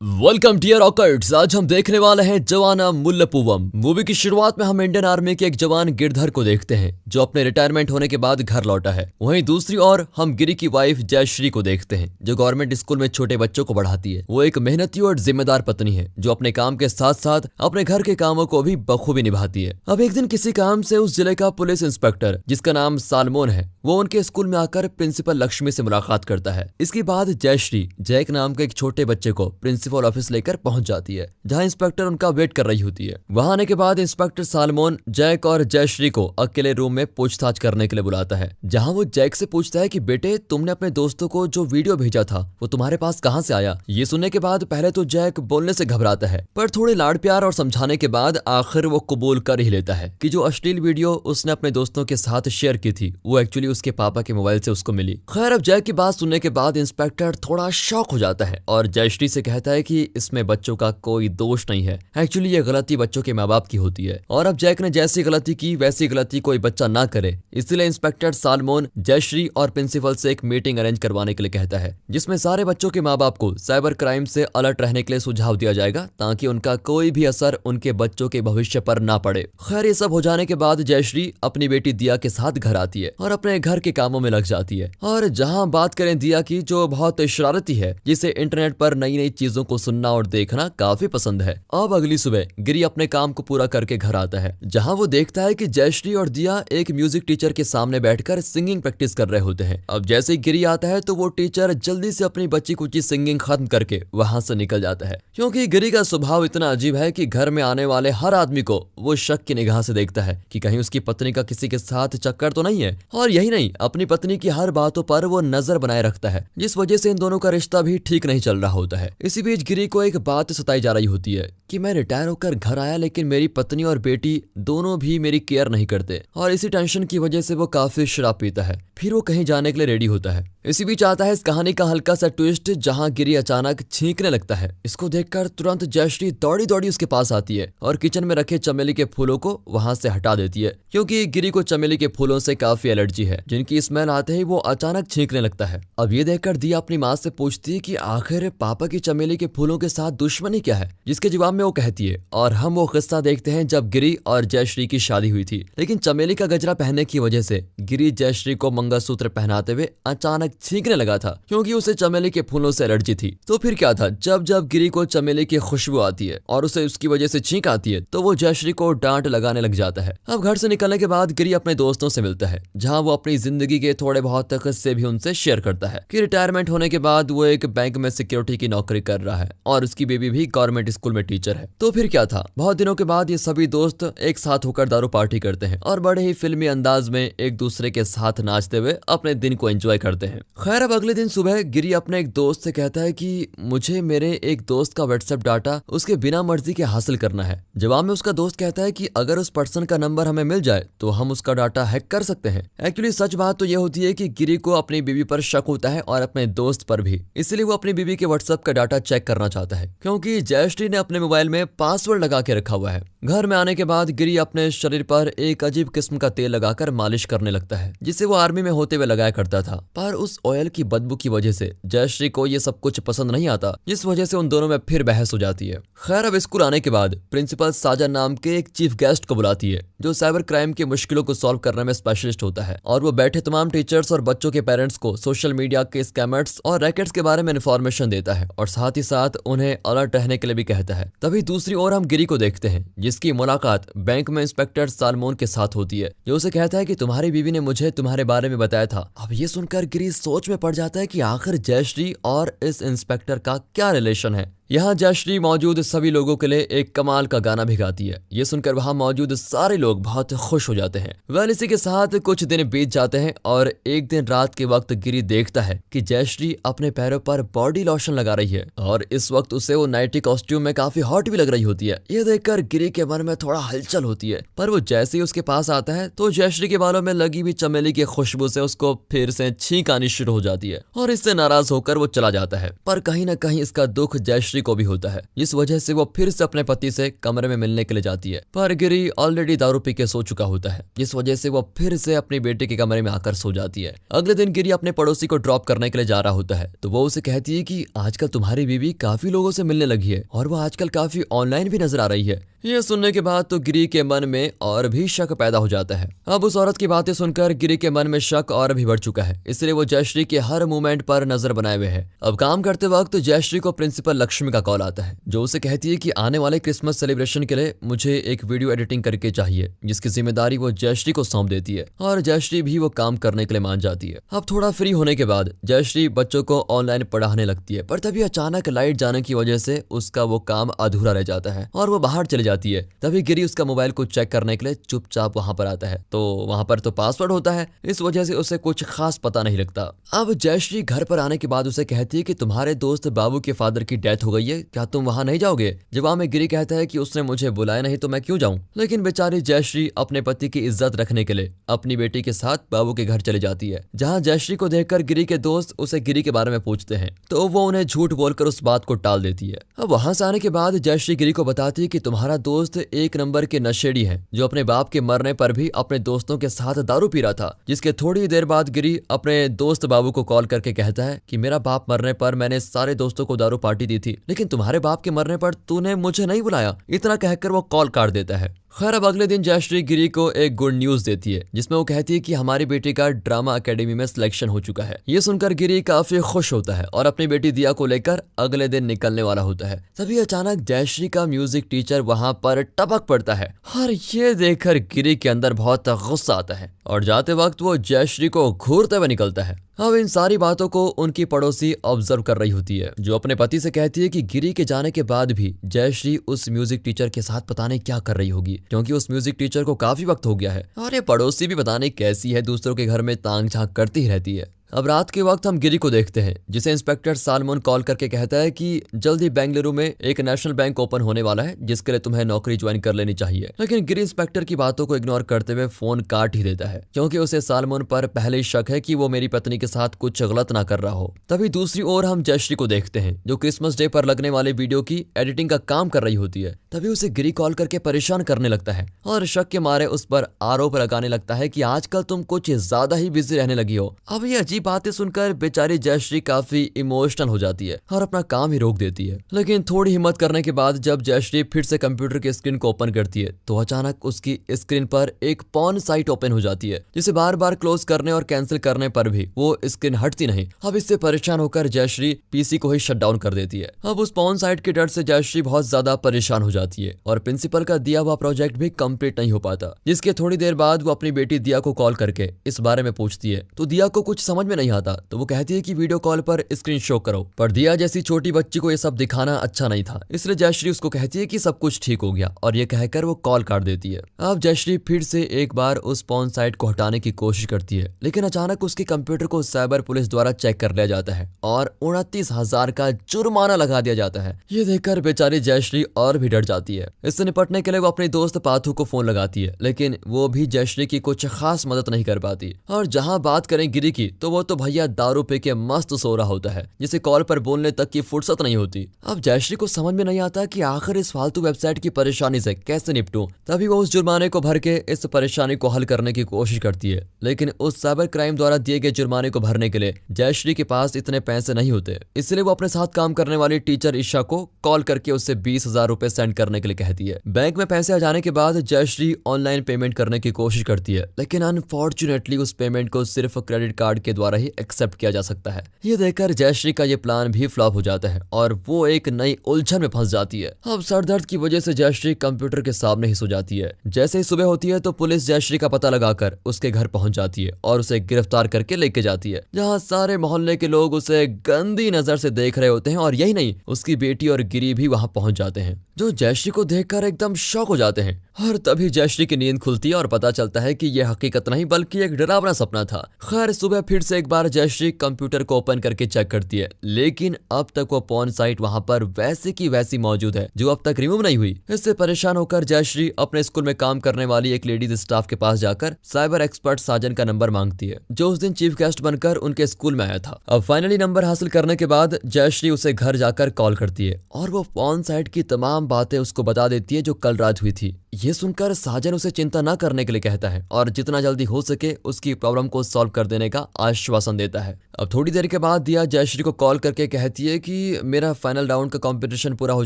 Welcome dear ऑकर्ट्स। आज हम देखने वाले हैं जवाना मुल्लपूवम। मूवी की शुरुआत में हम इंडियन आर्मी के एक जवान गिरधर को देखते हैं जो अपने रिटायरमेंट होने के बाद घर लौटा है। वहीं दूसरी ओर हम गिरी की वाइफ जयश्री को देखते हैं जो गवर्नमेंट स्कूल में छोटे बच्चों को पढ़ाती है। वो एक मेहनती और जिम्मेदार पत्नी है जो अपने काम के साथ साथ अपने घर के कामों को भी बखूबी निभाती है। अब एक दिन किसी काम से उस जिले का पुलिस इंस्पेक्टर जिसका नाम सालमोन है वो उनके स्कूल में आकर प्रिंसिपल लक्ष्मी से मुलाकात करता है। इसके बाद जयश्री जैक नाम के एक छोटे बच्चे को प्रिंसिपल ऑफिस लेकर पहुंच जाती है जहां इंस्पेक्टर उनका वेट कर रही होती है। वहां आने के बाद इंस्पेक्टर सालमोन जैक और जयश्री को अकेले रूम में पूछताछ करने के लिए बुलाता है जहां वो जैक से पूछता है कि बेटे तुमने अपने दोस्तों को जो वीडियो भेजा था वो तुम्हारे पास कहां से आया। ये सुनने के बाद पहले तो जैक बोलने से घबराता है पर थोड़े लाड़ प्यार और समझाने के बाद आखिर वो कबूल कर ही लेता है कि जो अश्लील वीडियो उसने अपने दोस्तों के साथ शेयर की थी वो एक्चुअली उसके पापा के मोबाइल से उसको मिली। खैर अब जैक की बात सुनने के बाद इंस्पेक्टर थोड़ा शॉक हो जाता है और जयश्री से कहता है कि इसमें बच्चों का कोई दोष नहीं है, एक्चुअली ये गलती बच्चों के माँ बाप की होती है और अब जैक ने जैसी गलती की वैसी गलती कोई बच्चा ना करे। इसलिए इंस्पेक्टर सालमोन जयश्री और प्रिंसिपल से एक मीटिंग अरेंज करवाने के लिए कहता है जिसमें सारे बच्चों के माँ बाप को साइबर क्राइम से अलर्ट रहने के लिए सुझाव दिया जाएगा ताकि उनका कोई भी असर उनके बच्चों के भविष्य पर ना पड़े। खैर ये सब हो जाने के बाद जयश्री अपनी बेटी दिया के साथ घर आती है और अपने घर के कामों में लग जाती है। और जहां बात करें दिया की जो बहुत शरारती है जिसे इंटरनेट पर नई नई चीजों को सुनना और देखना काफी पसंद है। अब अगली सुबह गिरी अपने काम को पूरा करके घर आता है जहां वो देखता है कि जयश्री और दिया एक म्यूजिक टीचर के सामने बैठकर सिंगिंग प्रैक्टिस कर रहे होते हैं। अब जैसे ही गिरी आता है तो वो टीचर जल्दी से अपनी बच्ची कुची सिंगिंग खत्म करके वहां से निकल जाता है क्योंकि गिरी का स्वभाव इतना अजीब है कि घर में आने वाले हर आदमी को वो शक की निगाह से देखता है कि कहीं उसकी पत्नी का किसी के साथ चक्कर तो नहीं है। और यही नहीं अपनी पत्नी की हर बातों पर वो नजर बनाए रखता है जिस वजह से इन दोनों का रिश्ता भी ठीक नहीं चल रहा होता है। इसी बीच गिरी को एक बात सताई जा रही होती है कि मैं रिटायर होकर घर आया लेकिन मेरी पत्नी और बेटी दोनों भी मेरी केयर नहीं करते और इसी टेंशन की वजह से वो काफी शराब पीता है। फिर वो कहीं जाने के लिए रेडी होता है। इसी बीच आता है इस कहानी का हल्का सा ट्विस्ट जहां गिरी अचानक छींकने लगता है। इसको देखकर तुरंत जयश्री दौड़ी दौड़ी उसके पास आती है और किचन में रखे चमेली के फूलों को वहां से हटा देती है क्योंकि गिरी को चमेली के फूलों से काफी एलर्जी है जिनकी स्मेल आते ही वो अचानक छींकने लगता है। अब ये देखकर दिया अपनी माँ से पूछती है कि आखिर पापा की चमेली के फूलों के साथ दुश्मनी क्या है, जिसके जवाब में वो कहती है और हम वो किस्सा देखते हैं जब गिरी और जयश्री की शादी हुई थी लेकिन चमेली का गजरा पहनने की वजह से गिरी जयश्री को मंगलसूत्र पहनाते हुए अचानक छींकने लगा था क्योंकि उसे चमेली के फूलों से एलर्जी थी। तो फिर क्या था, जब जब गिरी को चमेली की खुशबू आती है और उसे उसकी वजह से छींक आती है तो वो जयश्री को डांट लगाने लग जाता है। अब घर से निकलने के बाद गिरी अपने दोस्तों से मिलता है जहाँ वो अपनी जिंदगी के थोड़े बहुत किस्से भी उनसे शेयर करता है कि रिटायरमेंट होने के बाद वो एक बैंक में सिक्योरिटी की नौकरी कर रहा है और उसकी बेबी भी गवर्नमेंट स्कूल में टीचर है। तो फिर क्या था, बहुत दिनों के बाद ये सभी दोस्त एक साथ होकर दारू पार्टी करते हैं और बड़े ही फिल्मी अंदाज में एक दूसरे के साथ नाचते हुए अपने दिन को एंजॉय करते हैं। खैर अब अगले दिन सुबह गिरी अपने एक दोस्त से कहता है कि मुझे मेरे एक दोस्त का व्हाट्सएप डाटा उसके बिना मर्जी के हासिल करना है। जवाब में उसका दोस्त कहता है कि अगर उस पर्सन का नंबर हमें मिल जाए तो हम उसका डाटा हैक कर सकते हैं। एक्चुअली सच बात तो ये होती है कि गिरी को अपनी बीवी पर शक होता है और अपने दोस्त पर भी, इसलिए वो अपनी बीवी के व्हाट्सएप का डाटा चेक करना चाहता है क्योंकि जयश्री ने अपने मोबाइल में पासवर्ड लगा के रखा हुआ है। घर में आने के बाद गिरी अपने शरीर पर एक अजीब किस्म का तेल लगाकर मालिश करने लगता है जिसे वो आर्मी में होते हुए लगाया करता था, पर उस ऑयल की बदबू की वजह से जयश्री को ये सब कुछ पसंद नहीं आता जिस वजह से उन दोनों में फिर बहस हो जाती है। खैर अब स्कूल आने के बाद प्रिंसिपल साजन नाम के एक चीफ गेस्ट को बुलाती है जो साइबर क्राइम की मुश्किलों को सॉल्व करने में स्पेशलिस्ट होता है और वो बैठे तमाम टीचर्स और बच्चों के पेरेंट्स को सोशल मीडिया के स्कैमर्स और रैकेट्स के बारे में इन्फॉर्मेशन देता है और साथ ही साथ उन्हें अलर्ट रहने के लिए भी कहता है। तभी दूसरी ओर हम गिरी को देखते हैं जिसकी मुलाकात बैंक में इंस्पेक्टर सालमोन के साथ होती है जो उसे कहता है कि तुम्हारी बीवी ने मुझे तुम्हारे बारे में बताया था। अब ये सुनकर गिरी सोच में पड़ जाता है कि आखिर जयश्री और इस इंस्पेक्टर का क्या रिलेशन है। यहाँ जयश्री मौजूद सभी लोगों के लिए एक कमाल का गाना भी गाती है। ये सुनकर वहाँ मौजूद सारे लोग बहुत खुश हो जाते हैं। वेल इसी के साथ कुछ दिन बीत जाते हैं और एक दिन रात के वक्त गिरी देखता है कि जयश्री अपने पैरों पर बॉडी लोशन लगा रही है और इस वक्त उसे वो नाइटी कॉस्ट्यूम में काफी हॉट भी लग रही होती है। ये देखकर गिरी के मन में थोड़ा हलचल होती है, पर वो जैसे ही उसके पास आता है तो जयश्री के बालों में लगी हुई चमेली की खुशबू से उसको फिर से छींक आनी शुरू हो जाती है और इससे नाराज होकर वो चला जाता है। पर कहीं ना कहीं इसका दुख जयश्री जयश्री को भी होता है। इस वजह से वो फिर से अपने पति से कमरे में मिलने के लिए जाती है, पर गिरी ऑलरेडी दारू पी के सो चुका होता है। इस वजह से वो फिर से अपनी बेटी के कमरे में आकर सो जाती है। अगले दिन गिरी अपने पड़ोसी को ड्रॉप करने के लिए जा रहा होता है, तो वो उसे कहती है कि आजकल तुम्हारी बीवी काफी लोगों से मिलने लगी है और वो आजकल काफी ऑनलाइन भी नजर आ रही है। ये सुनने के बाद तो गिरी के मन में और भी शक पैदा हो जाता है। अब उस औरत की बातें सुनकर गिरी के मन में शक और भी बढ़ चुका है, इसलिए वो जयश्री के हर मूवमेंट पर नजर बनाए हुए है। अब काम करते वक्त जयश्री को प्रिंसिपल लक्ष्मी का कॉल आता है, जो उसे कहती है कि आने वाले क्रिसमस सेलिब्रेशन के लिए मुझे एक वीडियो एडिटिंग करके चाहिए, जिसकी जिम्मेदारी वो जयश्री को सौंप देती है और जयश्री भी वो काम करने के लिए मान जाती है। अब थोड़ा फ्री होने के बाद जयश्री बच्चों को ऑनलाइन पढ़ाने लगती है, पर तभी अचानक लाइट जाने की वजह से उसका वो काम अधूरा रह जाता है और वो बाहर चली जाती है। तभी गिरी उसका मोबाइल को चेक करने के लिए चुपचाप वहां पर आता है, तो वहां पर तो पासवर्ड होता है, इस वजह से उसे कुछ खास पता नहीं लगता। अब जयश्री घर पर आने के बाद उसे कहती है कि तुम्हारे दोस्त बाबू के फादर की डेथ हो गई है, क्या तुम वहां नहीं जाओगे? जवाब में गिरी कहता है कि उसने मुझे बुलाया नहीं तो मैं क्यों जाऊं। लेकिन बेचारी जयश्री अपने पति की इज्जत रखने के लिए अपनी बेटी के साथ बाबू के घर चली जाती है, जहाँ जयश्री को देखकर गिरी के दोस्त उसे गिरी के बारे में पूछते हैं, तो वो उन्हें झूठ बोलकर उस बात को टाल देती है। अब वहां से आने के बाद जयश्री गिरी को बताती है कि तुम्हारा दोस्त एक नंबर के नशेड़ी है, जो अपने बाप के मरने पर भी अपने दोस्तों के साथ दारू पी रहा था। जिसके थोड़ी देर बाद गिरी अपने दोस्त बाबू को कॉल करके कहता है कि मेरा बाप मरने पर मैंने सारे दोस्तों को दारू पार्टी दी थी, लेकिन तुम्हारे बाप के मरने पर तूने मुझे नहीं बुलाया। इतना कहकर वो कॉल काट देता है। खैर अब अगले दिन जयश्री गिरी को एक गुड न्यूज देती है, जिसमें वो कहती है कि हमारी बेटी का ड्रामा एकेडमी में सिलेक्शन हो चुका है। ये सुनकर गिरी काफी खुश होता है और अपनी बेटी दिया को लेकर अगले दिन निकलने वाला होता है। तभी अचानक जयश्री का म्यूजिक टीचर वहां पर टपक पड़ता है और ये देखकर गिरी के अंदर बहुत गुस्सा आता है और जाते वक्त वो जयश्री को घूरते हुए निकलता है। अब इन सारी बातों को उनकी पड़ोसी ऑब्जर्व कर रही होती है, जो अपने पति से कहती है कि गिरी के जाने के बाद भी जयश्री उस म्यूजिक टीचर के साथ पता नहीं क्या कर रही होगी, क्योंकि उस म्यूजिक टीचर को काफी वक्त हो गया है और ये पड़ोसी भी पता नहीं कैसी है, दूसरों के घर में तांग झांक करती ही रहती है। अब रात के वक्त हम गिरी को देखते हैं, जिसे इंस्पेक्टर सालमन कॉल करके कहता है कि जल्दी बेंगलुरु में एक नेशनल बैंक ओपन होने वाला है, जिसके लिए तुम्हें नौकरी ज्वाइन कर लेनी चाहिए। लेकिन गिरी इंस्पेक्टर की बातों को इग्नोर करते हुए फोन काट ही देता है, क्योंकि उसे सालमन पर पहले ही शक है कि वो मेरी पत्नी के साथ कुछ गलत ना कर रहा हो। तभी दूसरी ओर हम जयश्री को देखते हैं, जो क्रिसमस डे पर लगने वाले वीडियो की एडिटिंग का काम कर रही होती है। तभी उसे गिरी कॉल करके परेशान करने लगता है और शक के मारे उस पर आरोप लगाने लगता है कि आजकल तुम कुछ ज्यादा ही बिजी रहने लगी हो। अब ये अजीब बातें सुनकर बेचारी जयश्री काफी इमोशनल हो जाती है और अपना काम ही रोक देती है। लेकिन थोड़ी हिम्मत करने के बाद जब जयश्री फिर से कंप्यूटर की स्क्रीन को ओपन करती है, तो अचानक उसकी स्क्रीन पर एक पॉर्न साइट ओपन हो जाती है, जिसे बार बार क्लोज करने और कैंसिल करने पर भी वो स्क्रीन हटती नहीं। अब इससे परेशान होकर जयश्री पीसी को ही शट डाउन कर देती है। अब उस पॉर्न साइट के डर से जयश्री बहुत ज्यादा परेशान हो जाती है और प्रिंसिपल का दिया हुआ प्रोजेक्ट भी कंप्लीट नहीं हो पाता, जिसके थोड़ी देर बाद वो अपनी बेटी दिया को कॉल करके इस बारे में पूछती है, तो दिया को कुछ समझ में नहीं आता, तो वो कहती है कि वीडियो कॉल पर स्क्रीन शो करो। पर दिया जैसी छोटी बच्ची को ये सब दिखाना अच्छा नहीं था, इसलिए जयश्री उसको कहती है कि सब कुछ ठीक हो गया और ये कहकर वो कॉल काट देती है। अब जयश्री फिर से एक बार उस पॉर्न साइट को हटाने की कोशिश करती है, लेकिन अचानक उसके कंप्यूटर को साइबर पुलिस द्वारा चेक कर लिया जाता है और 29,000 का जुर्माना लगा दिया जाता है। ये देखकर बेचारी जयश्री और भी डर जाती है। इससे निपटने के लिए वो अपने दोस्त पाथू को फोन लगाती है, लेकिन वो भी जयश्री की कुछ खास मदद नहीं कर पाती। और जहां बात करें गिरी की, तो वो तो भैया दारू पी के मस्त सो रहा होता है, जिसे कॉल पर बोलने तक की फुर्सत नहीं होती। अब जयश्री को समझ में नहीं आता कि आखिर इस फालतू वेबसाइट की परेशानी से कैसे निपटूं। तभी वो उस जुर्माने को भर के इस परेशानी को हल करने की कोशिश करती है, लेकिन उस साइबर क्राइम द्वारा दिए गए जुर्माने को भरने के लिए जयश्री के पास इतने पैसे नहीं होते। इसलिए वो अपने साथ काम करने वाली टीचर ईशा को कॉल करके उससे 20,000 रुपए सेंड करने के लिए कहती है। बैंक में पैसे आ जाने के बाद जयश्री ऑनलाइन पेमेंट करने की कोशिश करती है, लेकिन अनफॉर्चुनेटली उस पेमेंट को सिर्फ क्रेडिट कार्ड के द्वारा ही एक्सेप्ट किया जा सकता है। ये देखकर जयश्री का ये प्लान भी फ्लॉप हो जाता है और वो एक नई उलझन में फंस जाती है। अब सर दर्द की वजह से जयश्री कंप्यूटर के सामने ही सो जाती है। जैसे ही सुबह होती है तो पुलिस जयश्री का पता लगाकर उसके घर पहुंच जाती है और उसे गिरफ्तार करके लेके जाती है, जहां सारे मोहल्ले के लोग उसे गंदी नजर से देख रहे होते हैं और यही नहीं, उसकी बेटी और गिरी भी वहां पहुंच जाते हैं, जो जयश्री को देखकर एकदम शॉक हो जाते हैं। और तभी जयश्री की नींद खुलती है और पता चलता है कि यह हकीकत नहीं बल्कि एक डरावना सपना था। खैर सुबह फिर से से एक बार जयश्री कंप्यूटर को ओपन करके चेक करती है, लेकिन अब तक वो पॉर्न साइट वहां पर वैसे की वैसी मौजूद है जो अब तक रिमूव नहीं हुई। इससे परेशान होकर जयश्री अपने स्कूल में काम करने वाली एक लेडीज स्टाफ के पास जाकर साइबर एक्सपर्ट साजन का नंबर मांगती है, जो उस दिन चीफ गेस्ट बनकर उनके स्कूल में आया था। अब फाइनली नंबर हासिल करने के बाद जयश्री उसे घर जाकर कॉल करती है और वो पॉर्न साइट की तमाम बातें उसको बता देती है जो कल रात हुई थी। ये सुनकर साजन उसे चिंता न करने के लिए कहता है और जितना जल्दी हो सके उसकी प्रॉब्लम को सॉल्व कर देने का आश्वासन देता है। अब थोड़ी देर के बाद दिया जयश्री को कॉल करके कहती है कि मेरा फाइनल राउंड का कंपटीशन पूरा हो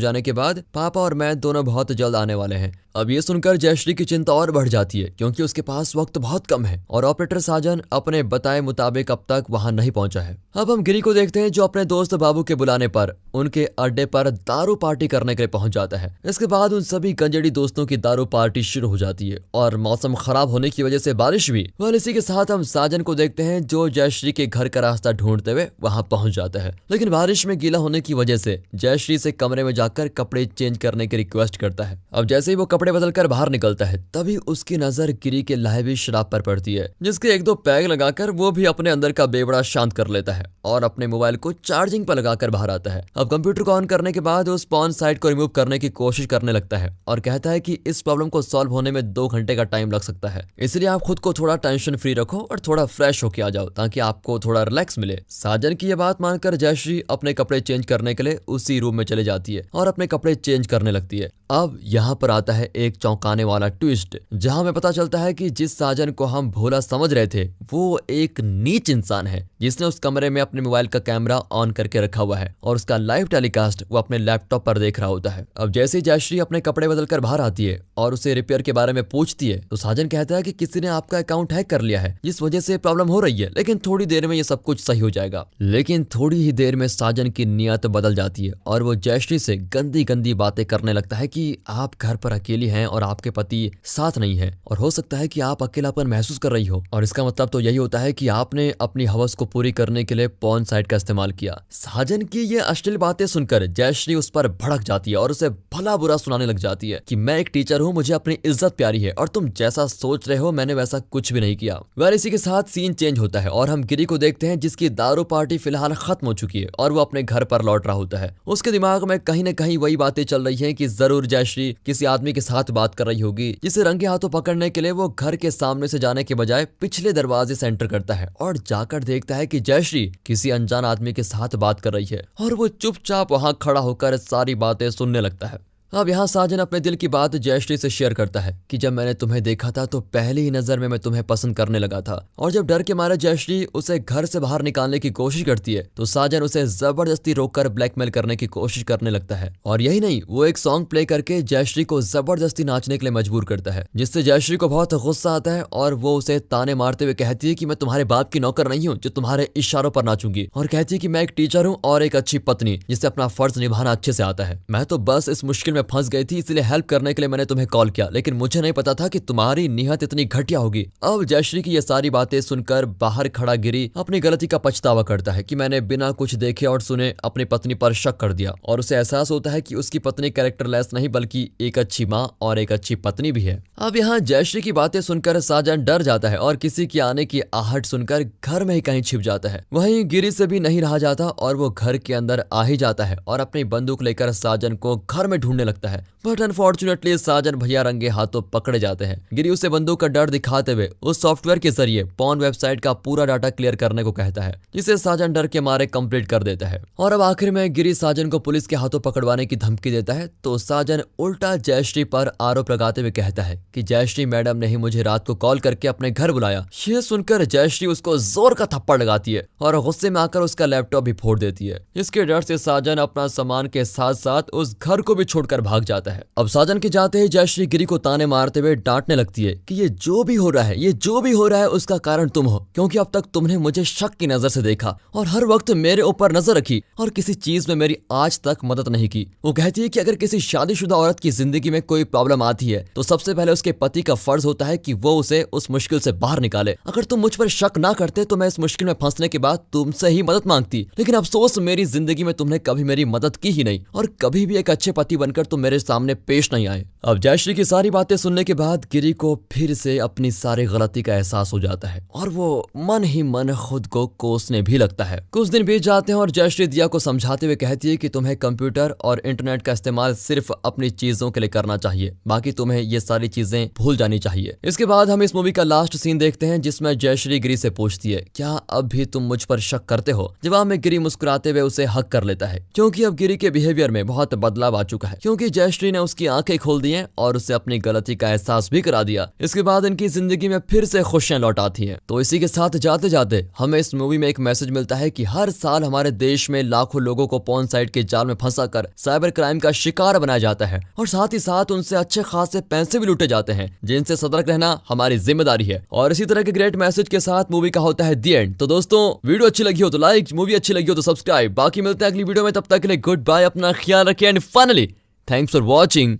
जाने के बाद पापा और मैं दोनों बहुत जल्द आने वाले हैं। अब ये सुनकर जयश्री की चिंता और बढ़ जाती है, क्योंकि उसके पास वक्त बहुत कम है और ऑपरेटर साजन अपने बताए मुताबिक अब तक वहां नहीं पहुंचा है। अब हम गिरी को देखते हैं जो अपने दोस्त बाबू के बुलाने पर उनके अड्डे पर दारू पार्टी करने के लिए पहुंच जाता है। इसके बाद उन सभी गंजेड़ी दोस्तों की दारू पार्टी शुरू हो जाती है और मौसम खराब होने की वजह से बारिश भी। वह इसी के साथ हम साजन को देखते हैं जो जयश्री के घर का रास्ता ढूंढते हुए वहां पहुंच जाता है, लेकिन बारिश में गीला होने की वजह से जयश्री से कमरे में जाकर कपड़े चेंज करने की रिक्वेस्ट करता है। अब जैसे ही वो कपड़े बदलकर बाहर निकलता है तभी उसकी नजर गिरी के लाए हुई शराब पर पड़ती है, जिसके एक दो पैग लगाकर वो भी अपने अंदर का बेवड़ा शांत कर लेता है और अपने मोबाइल को चार्जिंग पर लगाकर बाहर आता है। अब कंप्यूटर को ऑन करने के बाद उस पॉर्न साइट को रिमूव करने की कोशिश करने लगता है और कहता है कि इस प्रॉब्लम को सॉल्व होने में 2 घंटे का टाइम लग सकता है, इसलिए आप खुद को थोड़ा टेंशन फ्री रखो और थोड़ा फ्रेश होके आ जाओ ताकि आपको थोड़ा रिलैक्स मिले। साजन की यह बात मानकर जयश्री अपने कपड़े चेंज करने के लिए उसी रूम में चले जाती है और अपने कपड़े चेंज करने लगती है। अब यहाँ पर आता है एक चौंकाने वाला ट्विस्ट, जहाँ हमें पता चलता है कि जिस साजन को हम भोला समझ रहे थे वो एक नीच इंसान है, जिसने उस कमरे में अपने मोबाइल का कैमरा ऑन करके रखा हुआ है और उसका लाइव टेलीकास्ट वो अपने लैपटॉप पर देख रहा होता है। अब जैसे ही जयश्री अपने कपड़े बदलकर बाहर आती है और उसे रिपेयर के बारे में पूछती है तो साजन कहता है कि किसी ने आपका अकाउंट हैक कर लिया है, जिस वजह से प्रॉब्लम हो रही है, लेकिन थोड़ी देर में ये सब कुछ सही हो जाएगा। लेकिन थोड़ी ही देर में साजन की नियत बदल जाती है और वो जयश्री से गंदी गंदी बातें करने लगता है कि आप घर पर अकेली हैं और आपके पति साथ नहीं है और हो सकता है कि आप अकेलापन महसूस कर रही हो, और इसका मतलब तो यही होता है कि आपने अपनी हवस को पूरी करने के लिए पॉर्न साइट का इस्तेमाल किया। साजन की ये अश्लील बातें सुनकर जयश्री उस पर भड़क जाती है और उसे भला बुरा सुनाने लग जाती है कि मैं एक टीचर हूँ, मुझे अपनी इज्जत प्यारी है और तुम जैसा सोच रहे हो मैंने वैसा कुछ भी नहीं किया। वह इसी के साथ सीन चेंज होता है और हम गिरी को देखते हैं जिसकी दारू पार्टी फिलहाल खत्म हो चुकी है और वो अपने घर पर लौट रहा होता है। उसके दिमाग में कहीं न कहीं वही बातें चल रही है कि जरूर जयश्री किसी आदमी के साथ बात कर रही होगी, जिसे रंगे हाथों पकड़ने के लिए वो घर के सामने से जाने के बजाय पिछले दरवाजे से एंटर करता है और जाकर देखता है कि जयश्री किसी अनजान आदमी के साथ बात कर रही है और वो चुपचाप वहां खड़ा होकर सारी बातें सुनने लगता है। अब यहाँ साजन अपने दिल की बात जयश्री से शेयर करता है कि जब मैंने तुम्हें देखा था तो पहली ही नजर में मैं तुम्हें पसंद करने लगा था, और जब डर के मारे जयश्री उसे घर से बाहर निकालने की कोशिश करती है तो साजन उसे जबरदस्ती रोककर ब्लैकमेल करने की कोशिश करने लगता है। और यही नहीं, वो एक सॉन्ग प्ले करके जयश्री को जबरदस्ती नाचने के लिए मजबूर करता है, जिससे जयश्री को बहुत गुस्सा आता है और वो उसे ताने मारते हुए कहती है कि मैं तुम्हारे बाप की नौकर नहीं हूँ जो तुम्हारे इशारों पर नाचूंगी, और कहती है कि मैं एक टीचर हूँ और एक अच्छी पत्नी जिसे अपना फर्ज निभाना अच्छे से आता है। मैं तो बस इस मुश्किल में फंस गई थी, इसलिए हेल्प करने के लिए मैंने तुम्हें कॉल किया, लेकिन मुझे नहीं पता था कि तुम्हारी नियत इतनी घटिया होगी। अब जयश्री की ये सारी बातें सुनकर बाहर खड़ा गिरी अपनी गलती का पछतावा करता है कि मैंने बिना कुछ देखे और सुने अपनी पत्नी पर शक कर दिया, और उसे एहसास होता है कि उसकी पत्नी कैरेक्टरलेस नहीं बल्कि एक अच्छी माँ और एक अच्छी पत्नी भी है। अब यहाँ जयश्री की बातें सुनकर साजन डर जाता है और किसी की आने की आहट सुनकर घर में ही कहीं छिप जाता है। वहीं गिरी से भी नहीं रहा जाता और वो घर के अंदर आ ही जाता है और अपनी बंदूक लेकर साजन को घर में ढूंढने लगता है, बट अनफॉर्चुनेटली साजन भैया रंगे हाथों पकड़े जाते हैं। गिरी उसे बंदूक का डर दिखाते हुए उस सॉफ्टवेयर के जरिए पॉर्न वेबसाइट का पूरा डाटा क्लियर करने को कहता है, जिसे साजन डर के मारे कंप्लीट कर देता है। और अब आखिर में गिरी साजन को पुलिस के हाथों पकड़वाने की धमकी देता है तो साजन उल्टा जयश्री पर आरोप लगाते हुए कहता है कि जयश्री मैडम ने ही मुझे रात को कॉल करके अपने घर बुलाया। ये सुनकर जयश्री उसको जोर का थप्पड़ लगाती है और गुस्से में आकर उसका लैपटॉप भी फोड़ देती है। इसके डर से साजन अपना सामान के साथ साथ उस घर को भी छोड़कर भाग जाता है। अब साजन के जाते ही जयश्री गिरी को ताने मारते हुए डांटने लगती है कि ये जो भी हो रहा है उसका कारण तुम हो, क्योंकि अब तक तुमने मुझे शक की नजर से देखा और हर वक्त मेरे ऊपर नजर रखी और किसी चीज में मेरी आज तक मदद नहीं की। वो कहती है कि अगर किसी शादीशुदा औरत की जिंदगी में कोई प्रॉब्लम आती है तो सबसे पहले उसके पति का फर्ज होता है कि वो उसे उस मुश्किल से बाहर निकाले। अगर तुम मुझ पर शक ना करते तो मैं इस मुश्किल में फंसने के बाद तुमसे ही मदद मांगती, लेकिन अफसोस मेरी जिंदगी में तुमने कभी मेरी मदद की ही नहीं और कभी भी एक अच्छे पति बनकर तुम मेरे सामने सामने पेश नहीं आए। अब जयश्री की सारी बातें सुनने के बाद गिरी को फिर से अपनी सारी गलती का एहसास हो जाता है और वो मन ही मन खुद को कोसने भी लगता है। कुछ दिन बीत जाते हैं और जयश्री दिया को समझाते हुए कहती है कि तुम्हें कंप्यूटर और इंटरनेट का इस्तेमाल सिर्फ अपनी चीजों के लिए करना चाहिए, बाकी तुम्हें ये सारी चीजें भूल जानी चाहिए। इसके बाद हम इस मूवी का लास्ट सीन देखते हैं जिसमें जयश्री गिरी से पूछती है, क्या अब भी तुम मुझ पर शक करते हो? जवाब में गिरी मुस्कुराते हुए उसे हक कर लेता है, क्योंकि अब गिरी के बिहेवियर में बहुत बदलाव आ चुका है, क्योंकि जयश्री ने उसकी आंखें खोल दी हैं और उसे अपनी गलती का एहसास भी करा दिया। इसके बाद इनकी जिंदगी में फिर से खुशियां लौट आती हैं। तो इसी के साथ जाते जाते हमें इस मूवी में एक मैसेज मिलता है कि हर साल हमारे देश में लाखों लोगों को पोर्न साइट के जाल में फंसाकर साइबर क्राइम का शिकार बनाया जाता है और साथ ही साथ उनसे अच्छे खासे पैसे भी लूटे जाते हैं, जिनसे सतर्क रहना हमारी जिम्मेदारी है। और इसी तरह के ग्रेट मैसेज के साथ मूवी का होता है दी एंड। तो दोस्तों, वीडियो अच्छी लगी हो तो लाइक, मूवी अच्छी लगी हो तो सब्सक्राइब। बाकी मिलते हैं अगली वीडियो में, तब तक के लिए गुड बाय, अपना ख्याल रखिए and finally thanks for watching.